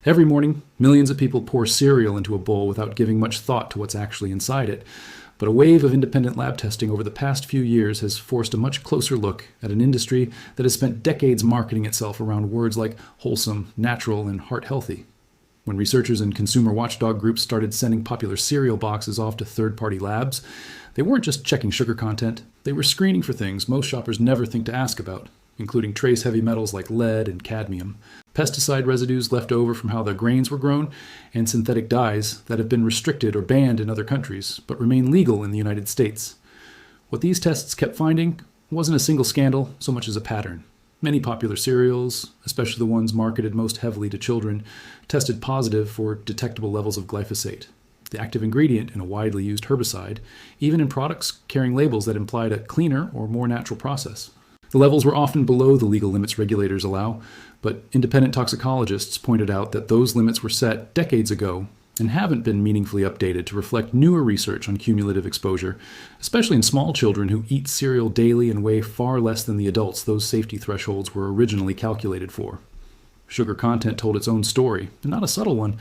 Every morning, millions of people pour cereal into a bowl without giving much thought to what's actually inside it. But a wave of independent lab testing over the past few years has forced a much closer look at an industry that has spent decades marketing itself around words like wholesome, natural, and heart healthy. When researchers and consumer watchdog groups started sending popular cereal boxes off to third-party labs, they weren't just checking sugar content, they were screening for things most shoppers never think to ask about, including trace heavy metals like lead and cadmium, pesticide residues left over from how the grains were grown, and synthetic dyes that have been restricted or banned in other countries, but remain legal in the United States. What these tests kept finding wasn't a single scandal so much as a pattern. Many popular cereals, especially the ones marketed most heavily to children, tested positive for detectable levels of glyphosate, the active ingredient in a widely used herbicide, even in products carrying labels that implied a cleaner or more natural process. The levels were often below the legal limits regulators allow, but independent toxicologists pointed out that those limits were set decades ago and haven't been meaningfully updated to reflect newer research on cumulative exposure, especially in small children who eat cereal daily and weigh far less than the adults those safety thresholds were originally calculated for. Sugar content told its own story, and not a subtle one.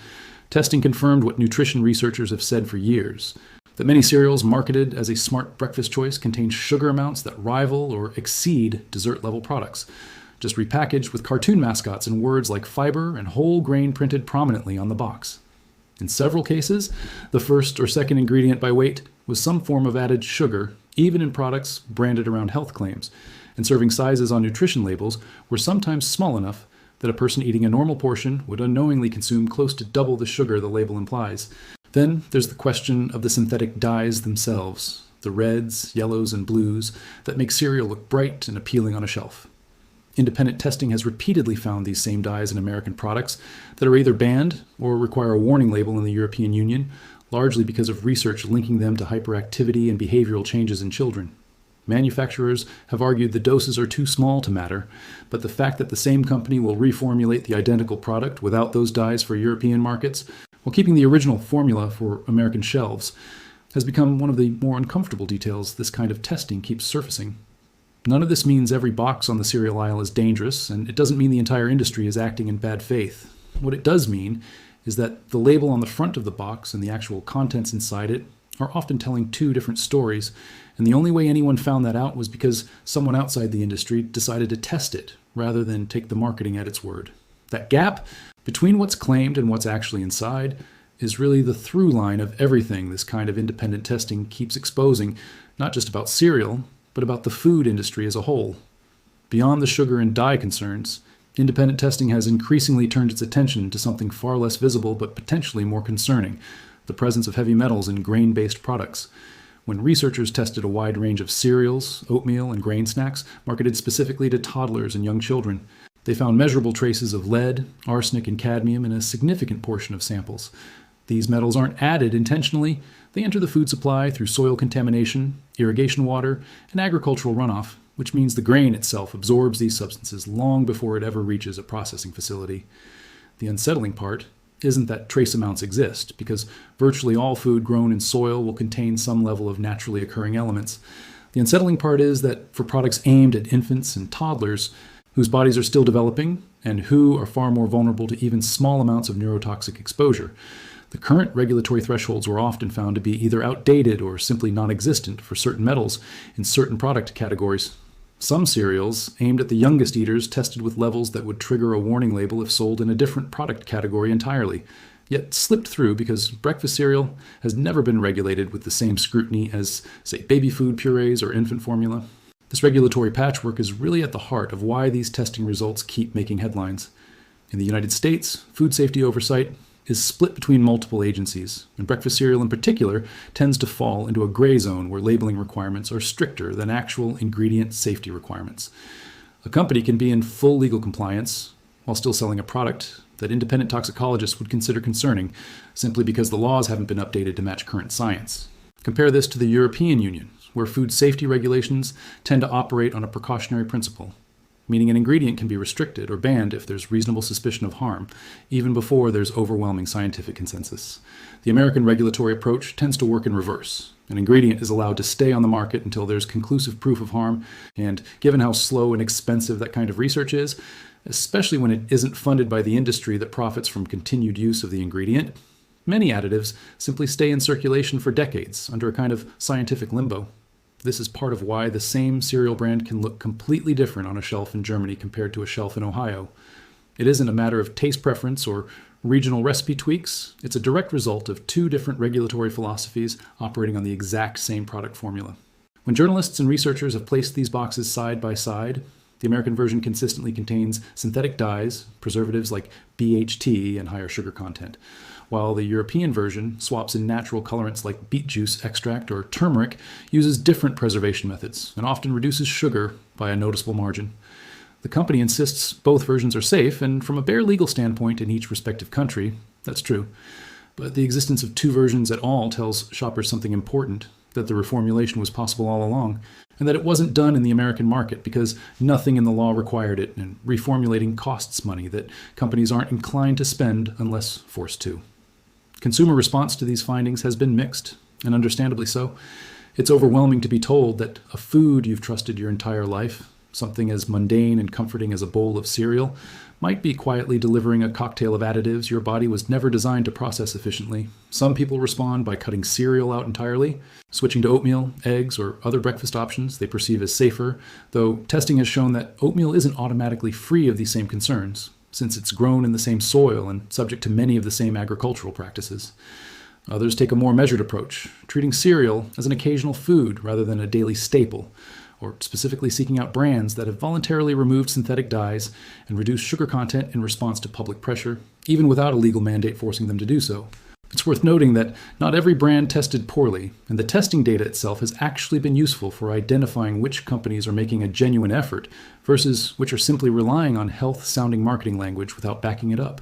Testing confirmed what nutrition researchers have said for years, that many cereals marketed as a smart breakfast choice contain sugar amounts that rival or exceed dessert-level products, just repackaged with cartoon mascots and words like fiber and whole grain printed prominently on the box. In several cases, the first or second ingredient by weight was some form of added sugar, even in products branded around health claims, and serving sizes on nutrition labels were sometimes small enough that a person eating a normal portion would unknowingly consume close to double the sugar the label implies. Then there's the question of the synthetic dyes themselves, the reds, yellows, and blues that make cereal look bright and appealing on a shelf. Independent testing has repeatedly found these same dyes in American products that are either banned or require a warning label in the European Union, largely because of research linking them to hyperactivity and behavioral changes in children. Manufacturers have argued the doses are too small to matter, but the fact that the same company will reformulate the identical product without those dyes for European markets, while keeping the original formula for American shelves, has become one of the more uncomfortable details this kind of testing keeps surfacing. None of this means every box on the cereal aisle is dangerous, and it doesn't mean the entire industry is acting in bad faith. What it does mean is that the label on the front of the box and the actual contents inside it are often telling two different stories, and the only way anyone found that out was because someone outside the industry decided to test it, rather than take the marketing at its word. That gap between what's claimed and what's actually inside is really the through line of everything this kind of independent testing keeps exposing, not just about cereal, but about the food industry as a whole. Beyond the sugar and dye concerns, independent testing has increasingly turned its attention to something far less visible but potentially more concerning, the presence of heavy metals in grain-based products. When researchers tested a wide range of cereals, oatmeal, and grain snacks marketed specifically to toddlers and young children, they found measurable traces of lead, arsenic, and cadmium in a significant portion of samples. These metals aren't added intentionally. They enter the food supply through soil contamination, irrigation water, and agricultural runoff, which means the grain itself absorbs these substances long before it ever reaches a processing facility. The unsettling part isn't that trace amounts exist, because virtually all food grown in soil will contain some level of naturally occurring elements. The unsettling part is that for products aimed at infants and toddlers, whose bodies are still developing and who are far more vulnerable to even small amounts of neurotoxic exposure, the current regulatory thresholds were often found to be either outdated or simply non-existent for certain metals in certain product categories. Some cereals, aimed at the youngest eaters, tested with levels that would trigger a warning label if sold in a different product category entirely, yet slipped through because breakfast cereal has never been regulated with the same scrutiny as, say, baby food purees or infant formula. This regulatory patchwork is really at the heart of why these testing results keep making headlines. In the United States, food safety oversight is split between multiple agencies, and breakfast cereal in particular tends to fall into a gray zone where labeling requirements are stricter than actual ingredient safety requirements. A company can be in full legal compliance while still selling a product that independent toxicologists would consider concerning, simply because the laws haven't been updated to match current science. Compare this to the European Union, where food safety regulations tend to operate on a precautionary principle, meaning an ingredient can be restricted or banned if there's reasonable suspicion of harm, even before there's overwhelming scientific consensus. The American regulatory approach tends to work in reverse. An ingredient is allowed to stay on the market until there's conclusive proof of harm, and given how slow and expensive that kind of research is, especially when it isn't funded by the industry that profits from continued use of the ingredient. Many additives simply stay in circulation for decades under a kind of scientific limbo. This is part of why the same cereal brand can look completely different on a shelf in Germany compared to a shelf in Ohio. It isn't a matter of taste preference or regional recipe tweaks. It's a direct result of two different regulatory philosophies operating on the exact same product formula. When journalists and researchers have placed these boxes side by side, the American version consistently contains synthetic dyes, preservatives like BHT, and higher sugar content, while the European version swaps in natural colorants like beet juice extract or turmeric, uses different preservation methods, and often reduces sugar by a noticeable margin. The company insists both versions are safe, and from a bare legal standpoint in each respective country, that's true. But the existence of two versions at all tells shoppers something important, that the reformulation was possible all along, and that it wasn't done in the American market because nothing in the law required it, and reformulating costs money that companies aren't inclined to spend unless forced to. Consumer response to these findings has been mixed, and understandably so. It's overwhelming to be told that a food you've trusted your entire life, something as mundane and comforting as a bowl of cereal, might be quietly delivering a cocktail of additives your body was never designed to process efficiently. Some people respond by cutting cereal out entirely, switching to oatmeal, eggs, or other breakfast options they perceive as safer, though testing has shown that oatmeal isn't automatically free of these same concerns, since it's grown in the same soil and subject to many of the same agricultural practices. Others take a more measured approach, treating cereal as an occasional food rather than a daily staple, or specifically seeking out brands that have voluntarily removed synthetic dyes and reduced sugar content in response to public pressure, even without a legal mandate forcing them to do so. It's worth noting that not every brand tested poorly, and the testing data itself has actually been useful for identifying which companies are making a genuine effort versus which are simply relying on health-sounding marketing language without backing it up.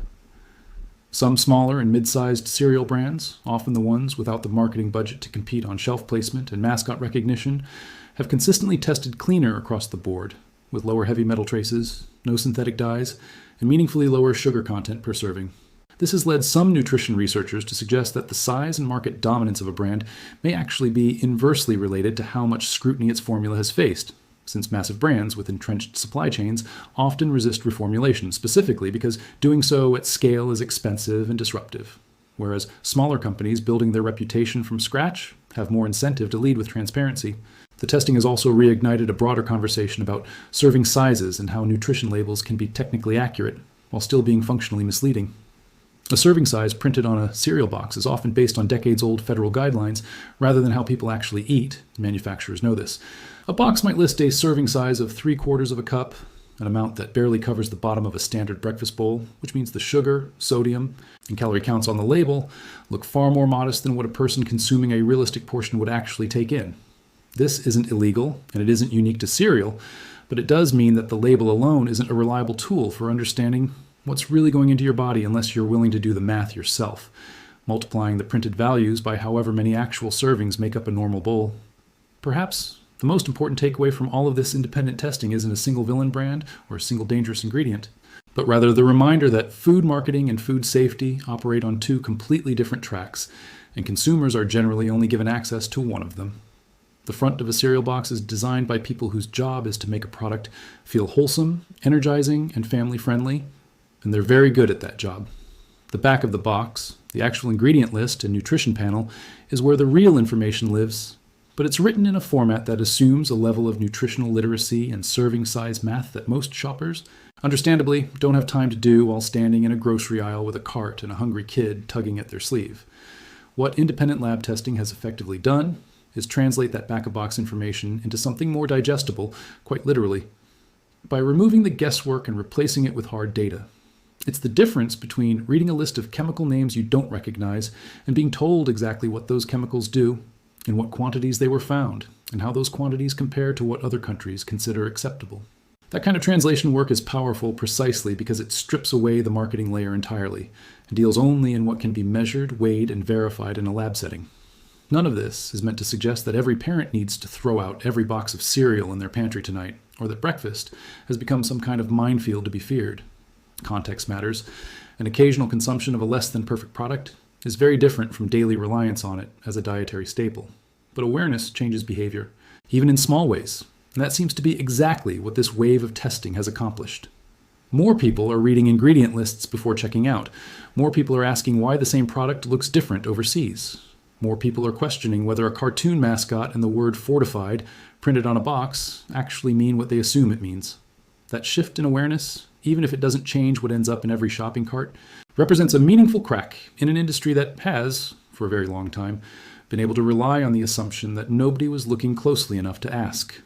Some smaller and mid-sized cereal brands, often the ones without the marketing budget to compete on shelf placement and mascot recognition, have consistently tested cleaner across the board, with lower heavy metal traces, no synthetic dyes, and meaningfully lower sugar content per serving. This has led some nutrition researchers to suggest that the size and market dominance of a brand may actually be inversely related to how much scrutiny its formula has faced, since massive brands with entrenched supply chains often resist reformulation, specifically because doing so at scale is expensive and disruptive, whereas smaller companies building their reputation from scratch have more incentive to lead with transparency. The testing has also reignited a broader conversation about serving sizes and how nutrition labels can be technically accurate while still being functionally misleading. A serving size printed on a cereal box is often based on decades-old federal guidelines rather than how people actually eat. Manufacturers know this. A box might list a serving size of 3/4 of a cup, an amount that barely covers the bottom of a standard breakfast bowl, which means the sugar, sodium, and calorie counts on the label look far more modest than what a person consuming a realistic portion would actually take in. This isn't illegal, and it isn't unique to cereal, but it does mean that the label alone isn't a reliable tool for understanding what's really going into your body unless you're willing to do the math yourself, multiplying the printed values by however many actual servings make up a normal bowl. Perhaps the most important takeaway from all of this independent testing isn't a single villain brand or a single dangerous ingredient, but rather the reminder that food marketing and food safety operate on two completely different tracks, and consumers are generally only given access to one of them. The front of a cereal box is designed by people whose job is to make a product feel wholesome, energizing, and family-friendly, and they're very good at that job. The back of the box, the actual ingredient list and nutrition panel, is where the real information lives, but it's written in a format that assumes a level of nutritional literacy and serving size math that most shoppers, understandably, don't have time to do while standing in a grocery aisle with a cart and a hungry kid tugging at their sleeve. What independent lab testing has effectively done is translate that back-of-box information into something more digestible, quite literally, by removing the guesswork and replacing it with hard data. It's the difference between reading a list of chemical names you don't recognize and being told exactly what those chemicals do, in what quantities they were found, and how those quantities compare to what other countries consider acceptable. That kind of translation work is powerful precisely because it strips away the marketing layer entirely and deals only in what can be measured, weighed, and verified in a lab setting. None of this is meant to suggest that every parent needs to throw out every box of cereal in their pantry tonight, or that breakfast has become some kind of minefield to be feared. Context matters. An occasional consumption of a less than perfect product is very different from daily reliance on it as a dietary staple. But awareness changes behavior, even in small ways, and that seems to be exactly what this wave of testing has accomplished. More people are reading ingredient lists before checking out. More people are asking why the same product looks different overseas. More people are questioning whether a cartoon mascot and the word fortified printed on a box actually mean what they assume it means. That shift in awareness, even if it doesn't change what ends up in every shopping cart, represents a meaningful crack in an industry that has, for a very long time, been able to rely on the assumption that nobody was looking closely enough to ask.